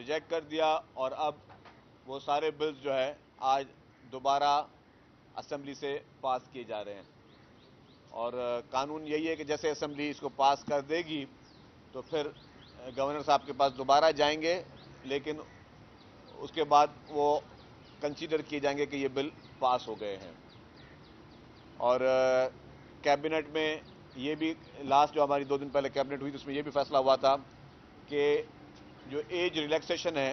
Reject कर दिया और अब वो सारे बिल्स जो है आज दोबारा असेंबली से पास किए जा रहे हैं। और कानून यही है कि जैसे असेंबली इसको पास कर देगी तो फिर गवर्नर साहब के पास दोबारा जाएंगे, लेकिन उसके बाद वो कंसीडर किए जाएंगे कि ये बिल पास हो गए हैं। और कैबिनेट में ये भी लास्ट जो हमारी 2 दिन पहले कैबिनेट हुई तो उसमें ये भी फैसला हुआ था कि जो एज रिलैक्सेशन है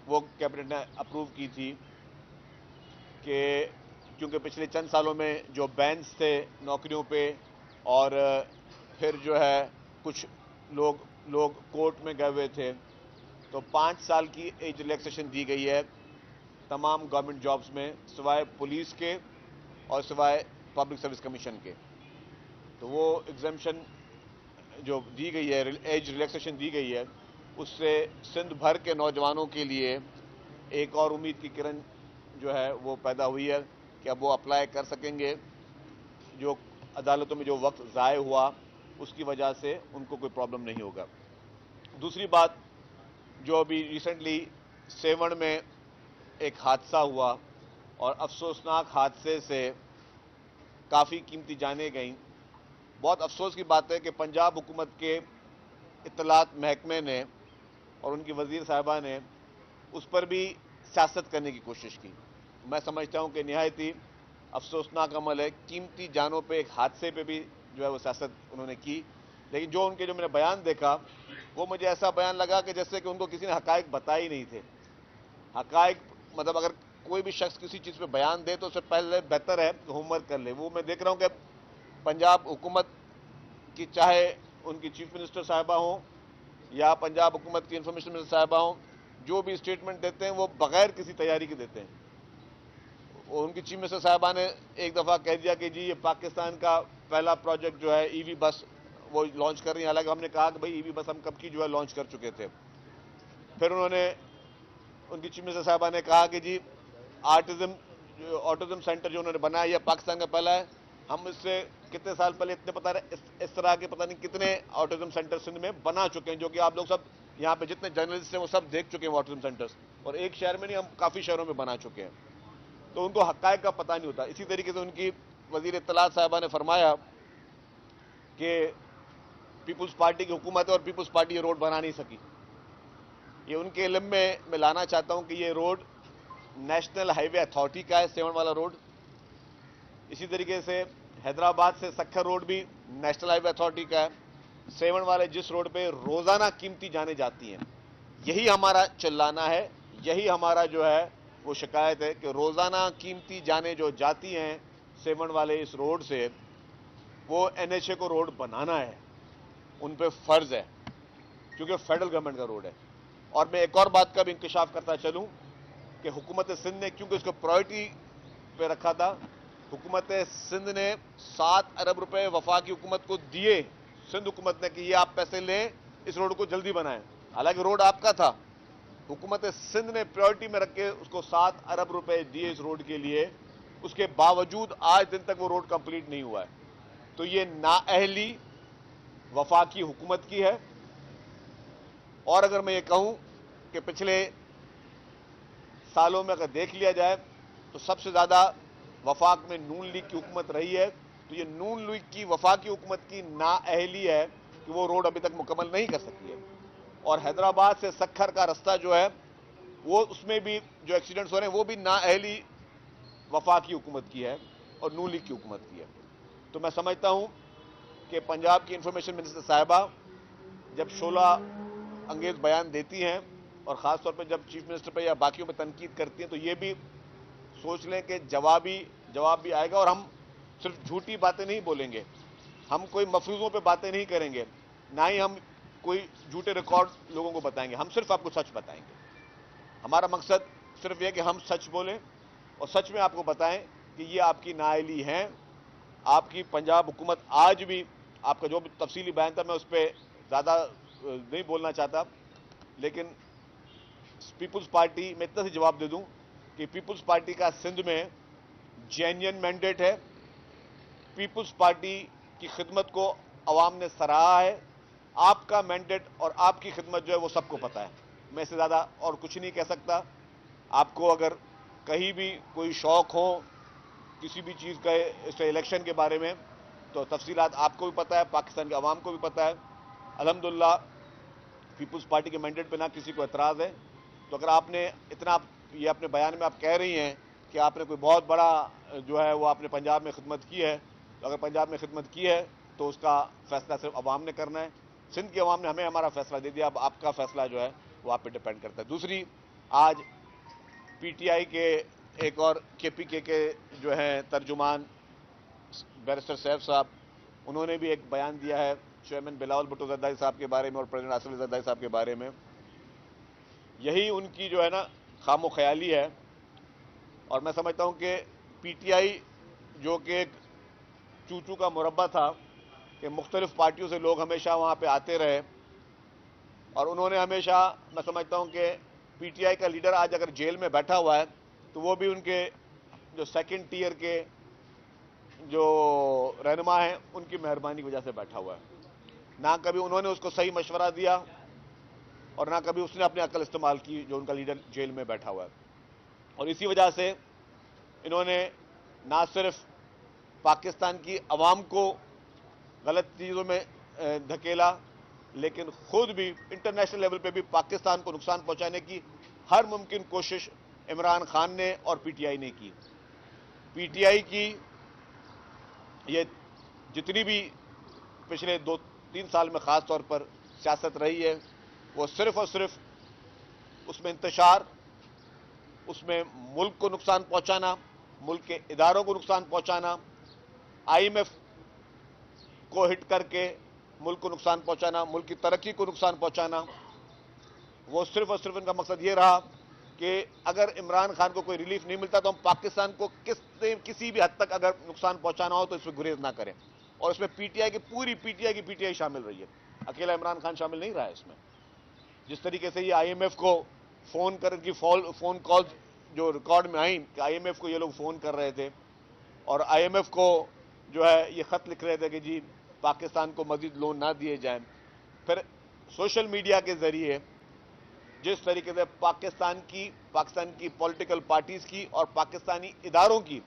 वो कैबिनेट ने अप्रूव की थी कि क्योंकि पिछले चंद सालों में जो बैन्स थे नौकरियों पे और फिर जो है कुछ लोग कोर्ट में गए हुए थे, तो 5 साल की एज रिलैक्सेशन दी गई है तमाम गवर्नमेंट जॉब्स में सिवाय पुलिस के और सिवाय पब्लिक सर्विस कमीशन के। तो वो एग्जेम्पशन जो दी गई है, एज रिलैक्सेशन दी गई है, उससे सिंध भर के नौजवानों के लिए एक और उम्मीद की किरण जो है वो पैदा हुई है कि अब वो अप्लाई कर सकेंगे। जो अदालतों में जो वक्त ज़ाय हुआ उसकी वजह से उनको कोई प्रॉब्लम नहीं होगा। दूसरी बात, जो अभी रिसेंटली सेवण में एक हादसा हुआ और अफसोसनाक हादसे से काफ़ी कीमती जानें गईं। बहुत अफसोस की बात है कि पंजाब हुकूमत के इत्तलात महकमे ने और उनकी वजीर साहिबा ने उस पर भी सियासत करने की कोशिश की। मैं समझता हूं कि निहायत ही अफसोसनाक अमल है, कीमती जानों पे एक हादसे पे भी जो है वो सियासत उन्होंने की। लेकिन जो मैंने बयान देखा वो मुझे ऐसा बयान लगा कि जैसे कि उनको किसी ने हकायक बताए ही नहीं थे। हकायक मतलब अगर कोई भी शख्स किसी चीज़ पे बयान दे तो उससे पहले बेहतर है कि होमवर्क कर ले। वो मैं देख रहा हूं कि पंजाब हुकूमत की, चाहे उनकी चीफ मिनिस्टर साहिबा हों या पंजाब हुकूमत की इंफॉर्मेशन मिनिस्टर साहिबा हों, जो भी स्टेटमेंट देते हैं वो बगैर किसी तैयारी के देते हैं। उनकी चीफ मिनिस्टर साहिबा ने एक दफ़ा कह दिया कि जी ये पाकिस्तान का पहला प्रोजेक्ट जो है ईवी बस वो लॉन्च कर रही है। हालांकि हमने कहा कि भाई ईवी बस हम कब की जो है लॉन्च कर चुके थे। फिर उनकी चीफ मिनिस्टर साहिबा ने कहा कि जी ऑटिज्म सेंटर जो उन्होंने बनाया यह पाकिस्तान का पहला है। हम इससे कितने साल पहले इतने पता इस तरह के पता नहीं कितने ऑटिज्म सेंटर सिंध में बना चुके हैं, जो कि आप लोग सब यहाँ पे जितने जर्नलिस्ट हैं वो सब देख चुके हैं ऑटिज्म सेंटर्स, और एक शहर में नहीं हम काफ़ी शहरों में बना चुके हैं। तो उनको हक़ाइक़ का पता नहीं होता। इसी तरीके से उनकी वज़ीर इत्तलात साहिबा ने फरमाया कि पीपुल्स पार्टी की हुकूमत है और पीपुल्स पार्टी ये रोड बना नहीं सकी। ये उनके इल्म में मैं लाना चाहता हूं कि ये रोड नेशनल हाईवे अथॉरिटी का है, सेवन वाला रोड। इसी तरीके से हैदराबाद से सक्खर रोड भी नेशनल हाईवे अथॉरिटी का है। सेवन वाले जिस रोड पे रोजाना कीमती जाने जाती हैं, यही हमारा चिल्लाना है, यही हमारा जो है वो शिकायत है कि रोजाना कीमती जाने जो जाती हैं सेवन वाले इस रोड से, वो एनएचए को रोड बनाना है, उन पे फर्ज है, क्योंकि फेडरल गवर्नमेंट का रोड है। और मैं एक और बात का भी इंकशाफ करता चलूं कि हुकूमत सिंध ने क्योंकि इसको प्रायोरिटी पे रखा था, हुकूमत सिंध ने 7 अरब रुपए वफाकी हुकूमत को दिए, सिंध हुकूमत ने, कि ये आप पैसे लें, इस रोड को जल्दी बनाएं। हालांकि रोड आपका था, हुकूमत सिंध ने प्रायोरिटी में रख के उसको 7 अरब रुपए दिए इस रोड के लिए। उसके बावजूद आज दिन तक वो रोड कंप्लीट नहीं हुआ है। तो ये नाअहली वफाकी हुकूमत की है। और अगर मैं ये कहूं कि पिछले सालों में अगर देख लिया जाए तो सबसे ज्यादा वफाक में नून लीग की हुकूमत रही है। तो ये नून लीग की वफाकी हुकूमत की नाअहली है कि वो रोड अभी तक मुकम्मल नहीं कर सकी है। और हैदराबाद से सक्खर का रास्ता जो है वो, उसमें भी जो एक्सीडेंट्स हो रहे हैं वो भी नाअहली वफाकी हुकूमत की है और नून लीग की हुकूमत की है। तो मैं समझता हूं कि पंजाब की इंफॉर्मेशन मिनिस्टर साहिबा जब शोला अंगेज बयान देती हैं और ख़ासतौर पर जब चीफ मिनिस्टर पर या बाकियों पर तनकीद करती हैं, तो ये भी सोच लें कि जवाब भी आएगा। और हम सिर्फ झूठी बातें नहीं बोलेंगे, हम कोई मफरूज़ों पे बातें नहीं करेंगे, ना ही हम कोई झूठे रिकॉर्ड लोगों को बताएंगे। हम सिर्फ आपको सच बताएंगे। हमारा मकसद सिर्फ यह कि हम सच बोलें और सच में आपको बताएं कि ये आपकी नाअहली हैं। आपकी पंजाब हुकूमत आज भी, आपका जो भी तफसीली बयान था मैं उस पर ज़्यादा नहीं बोलना चाहता, लेकिन पीपुल्स पार्टी में इतना से जवाब दे दूं कि पीपुल्स पार्टी का सिंध में जेन्युइन मैंडेट है। पीपुल्स पार्टी की खिदमत को अवाम ने सराहा है। आपका मैंडेट और आपकी खिदमत जो है वो सबको पता है। मैं इससे ज़्यादा और कुछ नहीं कह सकता। आपको अगर कहीं भी कोई शौक हो किसी भी चीज़ का, इस इलेक्शन के बारे में, तो तफसीलात आपको भी पता है, पाकिस्तान के अवाम को भी पता है। अल्हम्दुलिल्लाह पीपुल्स पार्टी के मैंडेट पे ना किसी को एतराज़ है। तो अगर आपने इतना, ये अपने बयान में आप कह रही हैं कि आपने कोई बहुत बड़ा जो है वो आपने पंजाब में खिदमत की है, तो अगर पंजाब में खिदमत की है तो उसका फैसला सिर्फ अवाम ने करना है। सिंध के अवाम ने हमें हमारा फैसला दे दिया, अब आपका फैसला जो है वो आप पे डिपेंड करता है। दूसरी, आज पीटीआई के एक और केपीके के जो हैं तर्जुमान बैरिस्टर सैफ साहब, उन्होंने भी एक बयान दिया है चेयरमैन बिलावल भुट्टो ज़रदारी साहब के बारे में और प्रेसिडेंट आसिफ अली ज़रदारी साहब के बारे में। यही उनकी जो है ना खामो ख्याली है। और मैं समझता हूं कि पीटीआई जो कि एक चूचू का मुरब्बा था कि मुख्तलिफ पार्टियों से लोग हमेशा वहां पे आते रहे, और उन्होंने हमेशा, मैं समझता हूं कि पीटीआई का लीडर आज अगर जेल में बैठा हुआ है तो वो भी उनके जो सेकंड टियर के जो रहनुमा हैं उनकी मेहरबानी की वजह से बैठा हुआ है। ना कभी उन्होंने उसको सही मशवरा दिया और ना कभी उसने अपनी अकल इस्तेमाल की, जो उनका लीडर जेल में बैठा हुआ है। और इसी वजह से इन्होंने ना सिर्फ पाकिस्तान की अवाम को गलत चीज़ों में धकेला, लेकिन खुद भी इंटरनेशनल लेवल पे भी पाकिस्तान को नुकसान पहुंचाने की हर मुमकिन कोशिश इमरान खान ने और पीटीआई ने की। पीटीआई की ये जितनी भी पिछले 2-3 साल में ख़ास तौर पर सियासत रही है, वो सिर्फ और सिर्फ उसमें इंतशार, उसमें मुल्क को नुकसान पहुंचाना, मुल्क के इदारों को नुकसान पहुंचाना, आईएमएफ को हिट करके मुल्क को नुकसान पहुंचाना, मुल्क की तरक्की को नुकसान पहुंचाना, वो सिर्फ और सिर्फ इनका मकसद ये रहा कि अगर इमरान खान को कोई रिलीफ नहीं मिलता तो हम पाकिस्तान को किसी भी हद तक अगर नुकसान पहुंचाना हो तो इसमें गुरेज ना करें। और इसमें पीटीआई की पूरी पीटीआई शामिल रही है, अकेला इमरान खान शामिल नहीं रहा है इसमें। जिस तरीके से ये आईएमएफ को फोन कर की फोन कॉल्स जो रिकॉर्ड में आई कि आईएमएफ को ये लोग फोन कर रहे थे और आईएमएफ को जो है ये खत लिख रहे थे कि जी पाकिस्तान को मजीद लोन ना दिए जाएं। फिर सोशल मीडिया के जरिए जिस तरीके से पाकिस्तान की पॉलिटिकल पार्टीज की और पाकिस्तानी इदारों की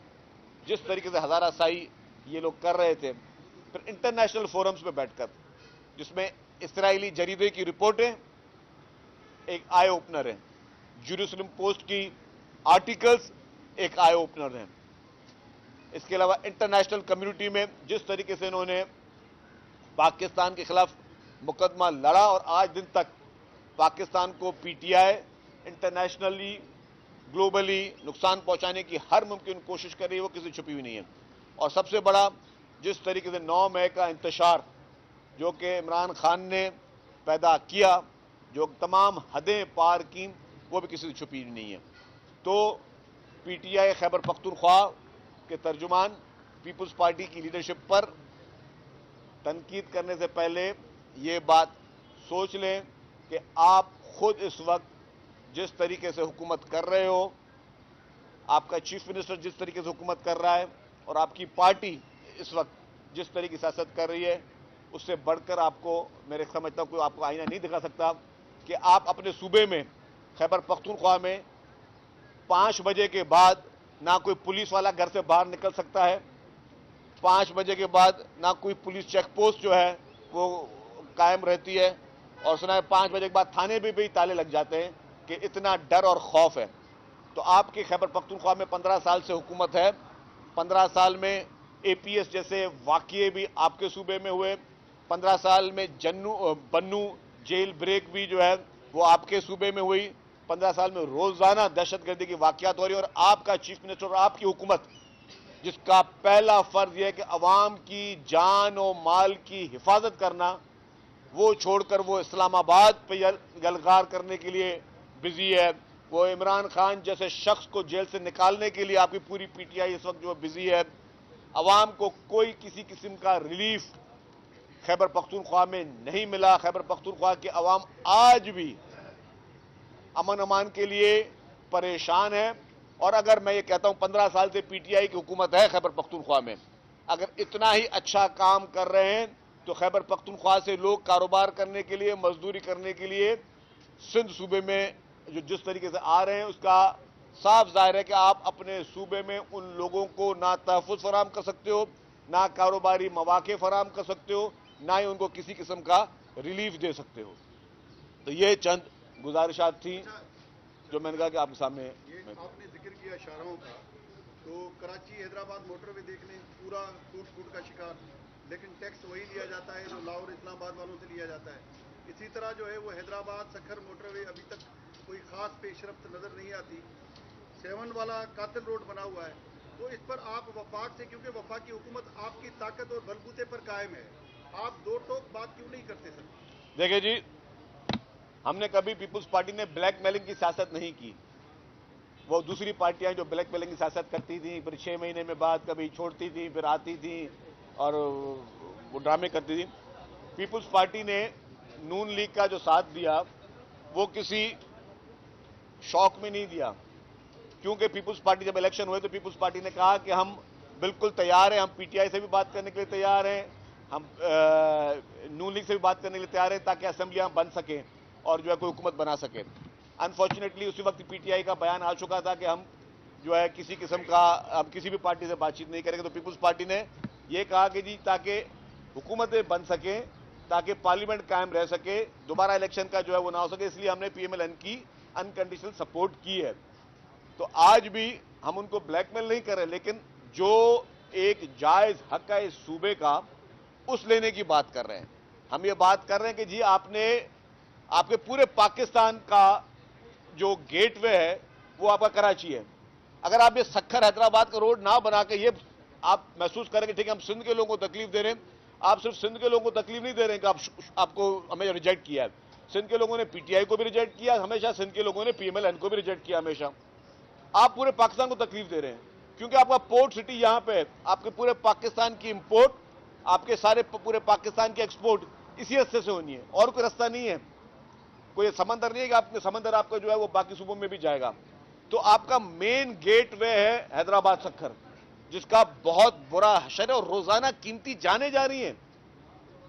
जिस तरीके से हजाराशाही ये लोग कर रहे थे, फिर इंटरनेशनल फोरम्स पे बैठकर, जिसमें इसराइली जरीदे की रिपोर्टें एक आई ओपनर है, जेरूसलम पोस्ट की आर्टिकल्स एक आई ओपनर हैं। इसके अलावा इंटरनेशनल कम्युनिटी में जिस तरीके से इन्होंने पाकिस्तान के खिलाफ मुकदमा लड़ा और आज दिन तक पाकिस्तान को पीटीआई इंटरनेशनली ग्लोबली नुकसान पहुंचाने की हर मुमकिन कोशिश कर रही है, वो किसी छुपी हुई नहीं है। और सबसे बड़ा जिस तरीके से 9 मई का इंतशार जो कि इमरान खान ने पैदा किया, जो तमाम हदें पार की, वो भी किसी से छुपी नहीं है। तो पीटीआई खैबर पख्तूनख्वा के तर्जुमान पीपुल्स पार्टी की लीडरशिप पर तनकीद करने से पहले ये बात सोच लें कि आप खुद इस वक्त जिस तरीके से हुकूमत कर रहे हो, आपका चीफ मिनिस्टर जिस तरीके से हुकूमत कर रहा है और आपकी पार्टी इस वक्त जिस तरीके से सियासत कर रही है, उससे बढ़कर आपको, मेरे समझता हूं कोई आपको आईना नहीं दिखा सकता कि आप अपने सूबे में खैबर पख्तूनख्वा में 5 बजे के बाद ना कोई पुलिस वाला घर से बाहर निकल सकता है, 5 बजे के बाद ना कोई पुलिस चेक पोस्ट जो है वो कायम रहती है, और सुना है 5 बजे के बाद थाने भी ताले लग जाते हैं कि इतना डर और खौफ है। तो आपकी खैबर पख्तूनख्वा में 15 साल से हुकूमत है, 15 साल में एपीएस जैसे वाकये भी आपके सूबे में हुए, 15 साल में बन्नू जेल ब्रेक भी जो है वो आपके सूबे में हुई, 15 साल में रोजाना दहशतगर्दी की वाकयात हो रही है। और आपका चीफ मिनिस्टर और आपकी हुकूमत, जिसका पहला फर्ज यह है कि अवाम की जान और माल की हिफाजत करना, वो छोड़कर वो इस्लामाबाद पे यलगार करने के लिए बिजी है। वो इमरान खान जैसे शख्स को जेल से निकालने के लिए आपकी पूरी पीटीआई इस वक्त जो बिजी है। अवाम को कोई किसी किस्म का रिलीफ खैबर पख्तूनख्वा में नहीं मिला। खैबर पख्तूनख्वा की अवाम आज भी अमन अमान के लिए परेशान है। और अगर मैं ये कहता हूं 15 साल से पीटीआई की हुकूमत है खैबर पख्तूनख्वा में, अगर इतना ही अच्छा काम कर रहे हैं तो खैबर पख्तूनख्वा से लोग कारोबार करने के लिए, मजदूरी करने के लिए सिंध सूबे में जो जिस तरीके से आ रहे हैं उसका साफ जाहिर है कि आप अपने सूबे में उन लोगों को ना तहफ़्फ़ुज़ फराहम कर सकते हो, ना कारोबारी मौक़े फराहम कर सकते हो, ना ही उनको किसी किस्म का रिलीफ दे सकते हो। तो ये चंद गुजारिशात थी जो मैंने कहा कि आपके सामने। ये आपने जिक्र किया शाहराहों का, तो कराची हैदराबाद मोटरवे देख लें, पूरा टूट फूट का शिकार, लेकिन टैक्स वही लिया जाता है जो लाहौर इस्लामाबाद वालों से लिया जाता है। इसी तरह जो है वो हैदराबाद सक्खर मोटरवे अभी तक कोई ख़ास पेशरफ्त नज़र नहीं आती। 7 वाला कातिल रोड बना हुआ है, तो इस पर आप वफाक से, क्योंकि वफाकी हुकूमत आपकी ताकत और बलबूते पर कायम है, आप दो टोक बात क्यों नहीं करते सर? देखिए जी, हमने कभी पीपुल्स पार्टी ने ब्लैकमेलिंग की सियासत नहीं की। वो दूसरी पार्टियां जो ब्लैकमेलिंग की सियासत करती थी, फिर 6 महीने में बाद कभी छोड़ती थी, फिर आती थी और वो ड्रामे करती थी। पीपुल्स पार्टी ने नून लीग का जो साथ दिया वो किसी शौक में नहीं दिया, क्योंकि पीपुल्स पार्टी जब इलेक्शन हुए तो पीपुल्स पार्टी ने कहा कि हम बिल्कुल तैयार हैं, हम पीटीआई से भी बात करने के लिए तैयार हैं, हम नून लीग से भी बात करने के लिए तैयार हैं ताकि असेंबलियां बन सकें और जो है कोई हुकूमत बना सके। अनफॉर्चुनेटली उसी वक्त पीटीआई का बयान आ चुका था कि हम जो है किसी किस्म का अब किसी भी पार्टी से बातचीत नहीं करेंगे। तो पीपुल्स पार्टी ने यह कहा कि जी ताकि हुकूमतें बन सकें, ताकि पार्लियामेंट कायम रह सके, दोबारा इलेक्शन का जो है वो ना हो सके, इसलिए हमने पीएमएलएन की अनकंडीशनल सपोर्ट की है। तो आज भी हम उनको ब्लैकमेल नहीं कर रहे, लेकिन जो एक जायज हक है इस सूबे का उस लेने की बात कर रहे हैं। हम ये बात कर रहे हैं कि जी आपने आपके पूरे पाकिस्तान का जो गेटवे है वो आपका कराची है। अगर आप ये सक्खर हैदराबाद का रोड ना बना के ये आप महसूस करेंगे ठीक है हम सिंध के लोगों को तकलीफ दे रहे हैं, आप सिर्फ सिंध के लोगों को तकलीफ नहीं दे रहे हैं कि आपको हमें रिजेक्ट किया है। सिंध के लोगों ने पीटीआई को भी रिजेक्ट किया हमेशा, सिंध के लोगों ने पीएमएलएन को भी रिजेक्ट किया हमेशा। आप पूरे पाकिस्तान को तकलीफ दे रहे हैं क्योंकि आपका पोर्ट सिटी यहां पे है, आपके पूरे पाकिस्तान की इंपोर्ट, आपके सारे पूरे पाकिस्तान की एक्सपोर्ट इसी रास्ते से होनी है और कोई रास्ता नहीं है। कोई समंदर नहीं है कि आपके समंदर आपका जो है वो बाकी सूबों में भी जाएगा। तो आपका मेन गेट वे है हैदराबाद सक्खर, जिसका बहुत बुरा हशर है और रोजाना कीमती जाने जा रही हैं।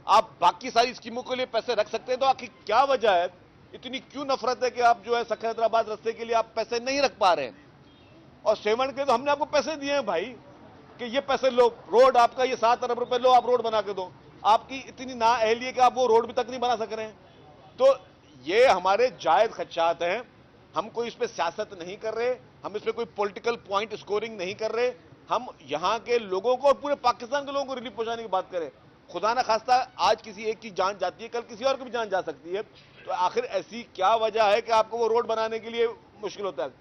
आप बाकी सारी स्कीमों के लिए पैसे रख सकते हैं, तो आखिर क्या वजह है, इतनी क्यों नफरत है कि आप जो है सक्खर हैदराबाद रास्ते के लिए आप पैसे नहीं रख पा रहे हैं? और 7 के तो हमने आपको पैसे दिए हैं भाई कि ये पैसे लो, रोड आपका ये 7 अरब रुपए लो, आप रोड बना के दो। आपकी इतनी ना अहली है कि आप वो रोड भी तक नहीं बना सक रहे हैं। तो ये हमारे जायज खदशात हैं, हम कोई इस पर सियासत नहीं कर रहे, हम इस पर कोई पॉलिटिकल पॉइंट स्कोरिंग नहीं कर रहे। हम यहां के लोगों को और पूरे पाकिस्तान के लोगों को रिलीफ पहुंचाने की बात करें। खुदा ना खास्ता आज किसी एक की जान जाती है, कल किसी और की भी जान जा सकती है। तो आखिर ऐसी क्या वजह है कि आपको वो रोड बनाने के लिए मुश्किल होता है?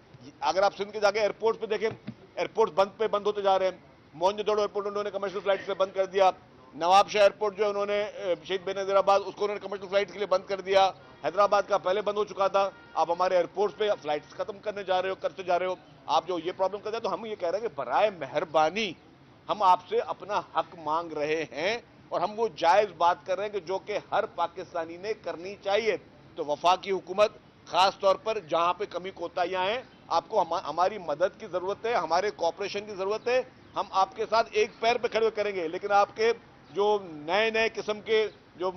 अगर आप सिंध के जाके एयरपोर्ट पे देखें, एयरपोर्ट बंद होते जा रहे हैं। मोइनजोदड़ो एयरपोर्ट उन्होंने कमर्शियल फ्लाइट से बंद कर दिया। नवाबशाह एयरपोर्ट जो है उन्होंने शहीद बेनजीराबाद उसको उन्होंने कमर्शियल फ्लाइट के लिए बंद कर दिया। हैदराबाद का पहले बंद हो चुका था, आप हमारे एयरपोर्ट पे फ्लाइट्स खत्म करते जा रहे हो। आप जो ये प्रॉब्लम करते हैं, तो हम ये कह रहे हैं कि बराए मेहरबानी हम आपसे अपना हक मांग रहे हैं और हम वो जायज बात कर रहे हैं कि जो कि हर पाकिस्तानी ने करनी चाहिए। तो वफाकी हुकूमत खास तौर पर जहां पे कमी कोताहियां हैं, आपको हमारी मदद की जरूरत है, हमारे कॉपरेशन की जरूरत है। हम आपके साथ एक पैर पे खड़े करेंगे, लेकिन आपके जो नए किस्म के जो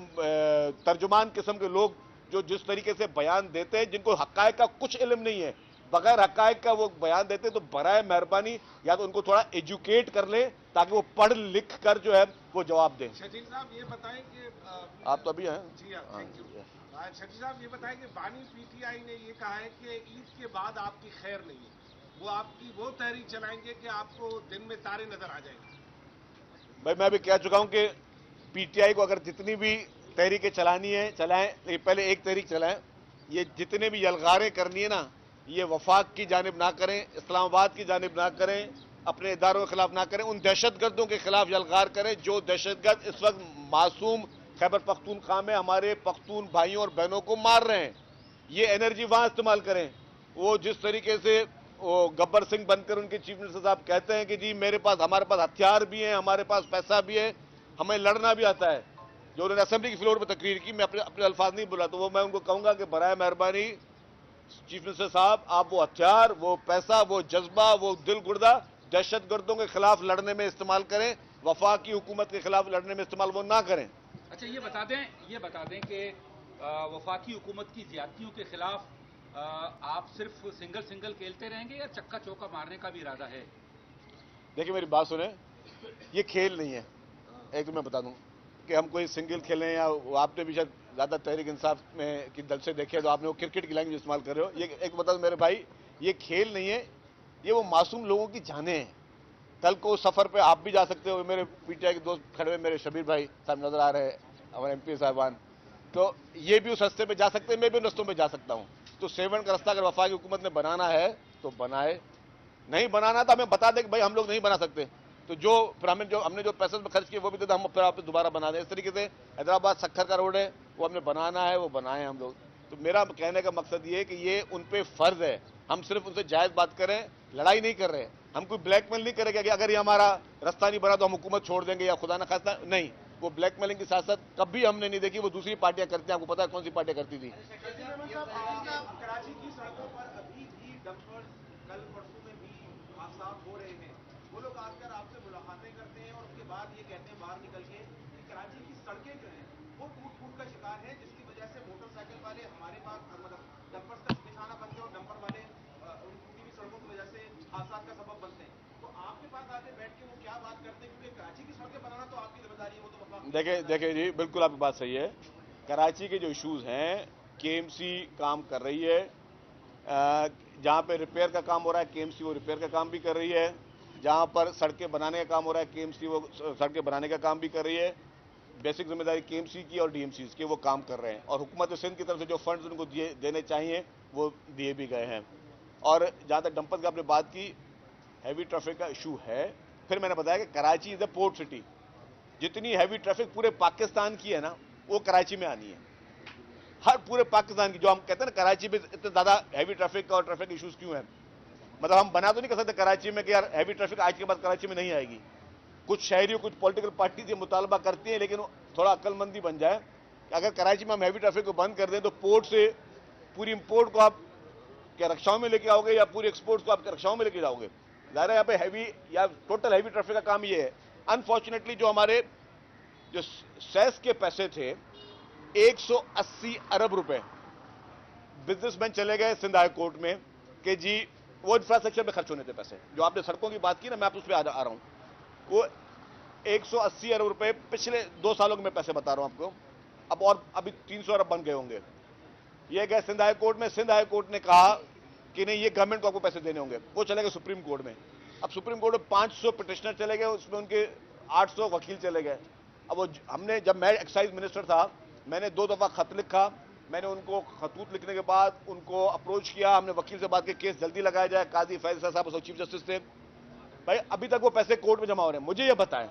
तर्जुमान किस्म के लोग जो जिस तरीके से बयान देते हैं, जिनको हकायक का कुछ इल्म नहीं है, बगैर हकायक का वो बयान देते हैं, तो बराए मेहरबानी या तो उनको थोड़ा एजुकेट कर ले ताकि वो पढ़ लिख कर जो है वो जवाब दें। शकील साहब ये बताएं कि आप तो अभी हैं? जी हाँ, थैंक यू। शकील साहब ये बताएं कि बानी पीटीआई ने ये कहा है कि ईद के बाद आपकी खैर नहीं है, वो आपकी वो तहरीक चलाएंगे कि आपको दिन में तारे नजर आ जाएंगे। भाई मैं भी कह चुका हूं कि पीटीआई को अगर जितनी भी तहरीकें चलानी है चलाएं, लेकिन पहले एक तहरीक चलाएं। ये जितने भी यलगारें करनी है ना, ये वफाक की जानिब ना करें, इस्लामाबाद की जानिब ना करें, अपने इदारों के खिलाफ ना करें, उन दहशतगर्दों के खिलाफ यलगार करें जो दहशतगर्द इस वक्त मासूम खैबर पख्तूनख्वा में हमारे पख्तून भाइयों और बहनों को मार रहे हैं। ये एनर्जी वहां इस्तेमाल करें। वो जिस तरीके से वो गब्बर सिंह बनकर उनके चीफ मिनिस्टर साहब कहते हैं कि जी हमारे पास हथियार भी हैं, हमारे पास पैसा भी है, हमें लड़ना भी आता है, जो उन्होंने असेंबली की फ्लोर पर तकरीर की, मैं अपने अल्फाज नहीं बोला, तो वो मैं उनको कहूंगा कि बराए मेहरबानी चीफ मिनिस्टर साहब, आप वो हथियार, वो पैसा, वो जज्बा, वो दिल गुर्दा दहशतगर्दों के खिलाफ लड़ने में इस्तेमाल करें, वफाकी हुकूमत के खिलाफ लड़ने में इस्तेमाल वो ना करें। अच्छा ये बता दें कि वफाकी हुकूमत की ज्यादतियों के खिलाफ आप सिर्फ सिंगल खेलते रहेंगे या चक्का चौका मारने का भी इरादा है? देखिए मेरी बात सुने, ये खेल नहीं है। एक तो मैं बता दूं कि हम कोई सिंगल खेलें या आपने भी शायद ज्यादा तहरीक इंसाफ में की दल से देखे तो आपने वो क्रिकेट की लैंग्वेज इस्तेमाल कर रहे हो। ये एक बता दो मेरे भाई, ये खेल नहीं है, ये वो मासूम लोगों की जानें हैं। कल को सफर पे आप भी जा सकते हो। मेरे पीटीआई के दोस्त खड़े हुए मेरे शबीर भाई साहब नजर आ रहे हैं, हमारे एमपी साहबान, तो ये भी उस रास्ते पे जा सकते हैं, मैं भी उन रास्तों पे जा सकता हूं। तो 7 का रास्ता अगर वफाकी हुकूमत ने बनाना है तो बनाए, नहीं बनाना तो हमें बता दे कि भाई हम लोग नहीं बना सकते, तो जो फिर हमने जो पैसे खर्च किए वो भी देते, हम फिर आप दोबारा बना दें। इस तरीके से हैदराबाद सक्खर का रोड है, वो हमने बनाना है, वो बनाए हम लोग। तो मेरा कहने का मकसद ये है कि ये उन पे फर्ज है, हम सिर्फ उनसे जायज बात करें, लड़ाई नहीं कर रहे। हम कोई ब्लैकमेल नहीं करेंगे कि अगर ये हमारा रास्ता नहीं बना तो हम हुकूमत छोड़ देंगे या खुदा ना खास्ता, नहीं। वो ब्लैकमेलिंग के साथ साथ कभी हमने नहीं देखी, वो दूसरी पार्टियां करती हैं। आपको पता है कौन सी पार्टियां करती थी? कराची की सड़कों पर अभी भी डंपर्स कल परसों में भी हादसा हो रहे हैं। वो लोग आकर आपसे मुलाकातें करते हैं और उसके बाद ये कहते हैं बाहर निकल के कि कराची की सड़कें जो हैं वो टूट का शिकार है, जिसकी वजह से मोटरसाइकिल वाले हमारे पास मतलब डंपर्स का निशाना बनते हैं और डंपर वाले उन टूटी हुई सड़कों की वजह से हादसा का सबब बनते हैं। तो आपके पास आके बैठ के वो क्या बात करते हैं, क्योंकि कराची की सड़कें बनाना तो आपकी जिम्मेदारी है, वो तो देखिए जी, बिल्कुल आपकी बात सही है। कराची के जो इश्यूज हैं, केएमसी काम कर रही है, जहां पे रिपेयर का काम हो रहा है केएमसी वो रिपेयर का काम भी कर रही है, जहां पर सड़कें बनाने का काम हो रहा है केएमसी वो सड़कें बनाने का काम भी कर रही है। बेसिक जिम्मेदारी केएमसी की और डीएमसी की, वो काम कर रहे हैं, और हुकूमत सिंध की तरफ से जो फंड्स उनको देने चाहिए वो दिए भी गए हैं। और जहां तक डंपर्स की आपने बात की, हैवी ट्रैफिक का इशू है। फिर मैंने बताया कि Karachi is a port city, जितनी हैवी ट्रैफिक पूरे पाकिस्तान की है ना, वो कराची में आनी है। हर पूरे पाकिस्तान की, जो हम कहते हैं ना कराची में इतने ज्यादा हैवी ट्रैफिक और ट्रैफिक इश्यूज क्यों है, मतलब हम बना तो नहीं कर सकते कराची में कि यार हैवी ट्रैफिक आज के बाद कराची में नहीं आएगी। कुछ शहरी कुछ पॉलिटिकल पार्टी ये मुतालबा करती है, लेकिन थोड़ा अक्लमंदी बन जाए कि अगर कराची में हम हैवी ट्रैफिक को बंद कर दें तो पोर्ट से पूरी इंपोर्ट को आप क्या रक्षाओं में लेके आओगे या पूरी एक्सपोर्ट को आप रक्षाओं में लेके जाओगे? ज़ाहिर है यहाँ पे हैवी या टोटल हैवी ट्रैफिक का काम ये है। अनफॉर्चुनेटली जो हमारे जो सेस के पैसे थे 180 अरब रुपए बिजनेसमैन चले गए सिंध हाई कोर्ट में कि जी वो इंफ्रास्ट्रक्चर में खर्च होने थे पैसे। जो आपने सड़कों की बात की ना, मैं आप उस पर आ रहा हूं। वो 180 अरब रुपए पिछले 2 सालों में पैसे बता रहा हूं आपको, अब और अभी 300 अरब बन गए होंगे। ये गए सिंध हाई कोर्ट में, सिंध हाई कोर्ट ने कहा कि नहीं ये गवर्नमेंट को आपको पैसे देने होंगे। वो चले गए सुप्रीम कोर्ट में। अब सुप्रीम कोर्ट में 500 पिटिशनर चले गए, उसमें उनके 800 वकील चले गए। अब वो हमने, जब मैं एक्साइज मिनिस्टर था, मैंने 2 दफा खत लिखा। मैंने उनको खतूत लिखने के बाद उनको अप्रोच किया, हमने वकील से बात की केस जल्दी लगाया जाए। काजी फैजल साहब उस चीफ जस्टिस थे। भाई अभी तक वो पैसे कोर्ट में जमा हो रहे हैं। मुझे ये बताएं,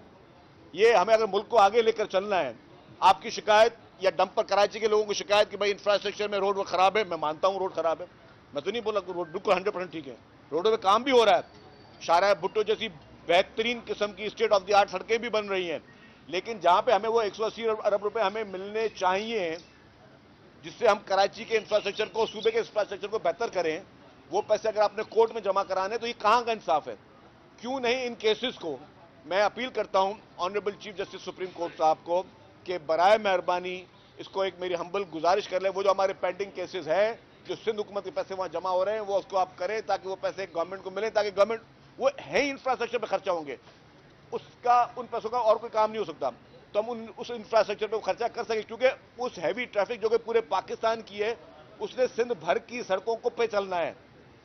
ये हमें अगर मुल्क को आगे लेकर चलना है, आपकी शिकायत या डंपर कराची के लोगों की शिकायत कि भाई इंफ्रास्ट्रक्चर में रोड खराब है, मैं मानता हूं रोड खराब है, मैं तो नहीं बोला रोड बिल्कुल 100% ठीक है, रोडों में काम भी हो रहा है। शाहराह भुट्टो जैसी बेहतरीन किस्म की स्टेट ऑफ द आर्ट सड़कें भी बन रही हैं, लेकिन जहां पे हमें वो 180 अरब रुपए हमें मिलने चाहिए जिससे हम कराची के इंफ्रास्ट्रक्चर को, सूबे के इंफ्रास्ट्रक्चर को बेहतर करें, वो पैसे अगर आपने कोर्ट में जमा कराने तो ये कहां का इंसाफ है? क्यों नहीं इन केसेस को, मैं अपील करता हूं honourable chief justice supreme court साहब को कि बराए मेहरबानी इसको एक मेरी हम्बल गुजारिश कर ले, वो जो हमारे पेंडिंग केसेस है, जो सिंध हुकूमत के पैसे वहां जमा हो रहे हैं, वो उसको आप करें ताकि वो पैसे गवर्नमेंट को मिले, ताकि गवर्नमेंट, वो है ही इंफ्रास्ट्रक्चर पे खर्चा होंगे, उसका उन पैसों का और कोई काम नहीं हो सकता, तो हम उस इंफ्रास्ट्रक्चर पे खर्चा कर सके। क्योंकि उस हैवी ट्रैफिक जो कि पूरे पाकिस्तान की है, उसने सिंध भर की सड़कों को पे चलना है।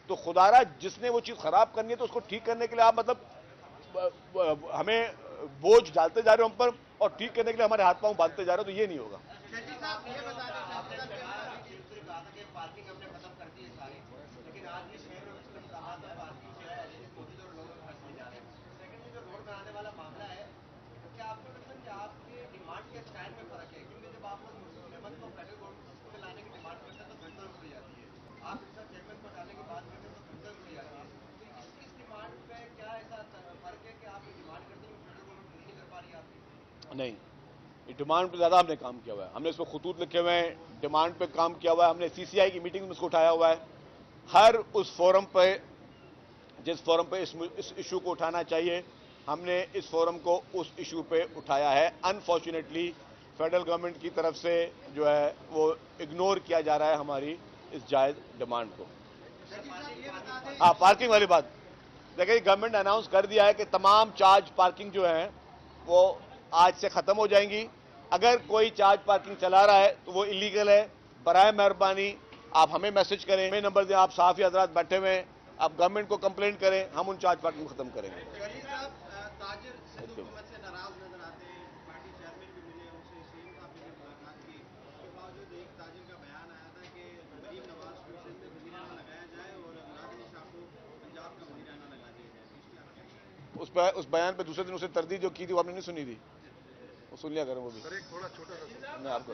तो खुदारा जिसने वो चीज खराब करनी है तो उसको ठीक करने के लिए आप मतलब हमें बोझ डालते जा रहे हो हम पर, और ठीक करने के लिए हमारे हाथ पांव बांधते जा रहे हो, तो ये नहीं होगा। नहीं, डिमांड पे ज्यादा हमने काम किया हुआ है, हमने इस पर खतूत लिखे हुए हैं, डिमांड पे काम किया हुआ है, हमने सीसीआई की मीटिंग में इसको उठाया हुआ है। हर उस फोरम पे, जिस फोरम पे इस इशू को उठाना चाहिए, हमने इस फोरम को उस इशू पे उठाया है। अनफॉर्चुनेटली फेडरल गवर्नमेंट की तरफ से जो है वो इग्नोर किया जा रहा है हमारी इस जायज डिमांड को। हाँ, पार्किंग वाली बात देखिए, गवर्नमेंट ने अनाउंस कर दिया है कि तमाम चार्ज पार्किंग जो है वो आज से खत्म हो जाएंगी। अगर कोई चार्ज पार्किंग चला रहा है तो वो इलीगल है। बराए मेहरबानी आप हमें मैसेज करें, हमें नंबर दें, आप साफी हजरात बैठे हुए हैं, आप गवर्नमेंट को कंप्लेंट करें, हम उन चार्ज पार्किंग को खत्म करेंगे। उस बयान पे दूसरे दिन उसे तरदीद जो की थी वो आपने नहीं सुनी थी, वो सुन लिया करें वो भी। सर एक थोड़ा छोटा सा मैं आपको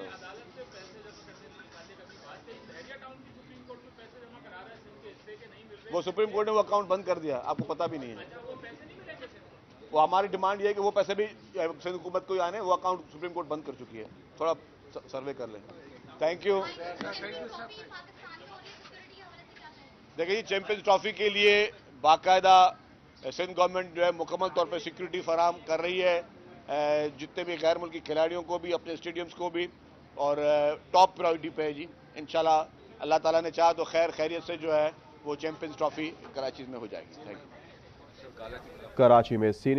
वो सुप्रीम कोर्ट ने वो अकाउंट बंद कर दिया, आपको पता भी नहीं है। वो हमारी डिमांड ये है कि वो पैसे भी सिंध हुकूमत को आने, वो अकाउंट सुप्रीम कोर्ट बंद कर चुकी है। थोड़ा सर्वे कर लें। Thank you. देखिए जी, चैंपियंस ट्रॉफी के लिए बाकायदा सिंध गवर्नमेंट जो है मुकम्मल तौर पर सिक्योरिटी फराहम कर रही है, जितने भी गैर मुल्की खिलाड़ियों को भी, अपने स्टेडियम्स को भी, और टॉप प्रायोरिटी पे है जी। इंशाल्लाह अल्लाह ताला ने चाहा तो खैर खैरियत से जो है वो चैंपियंस ट्रॉफी कराची में हो जाएगी। Thank you. कराची में सीनियर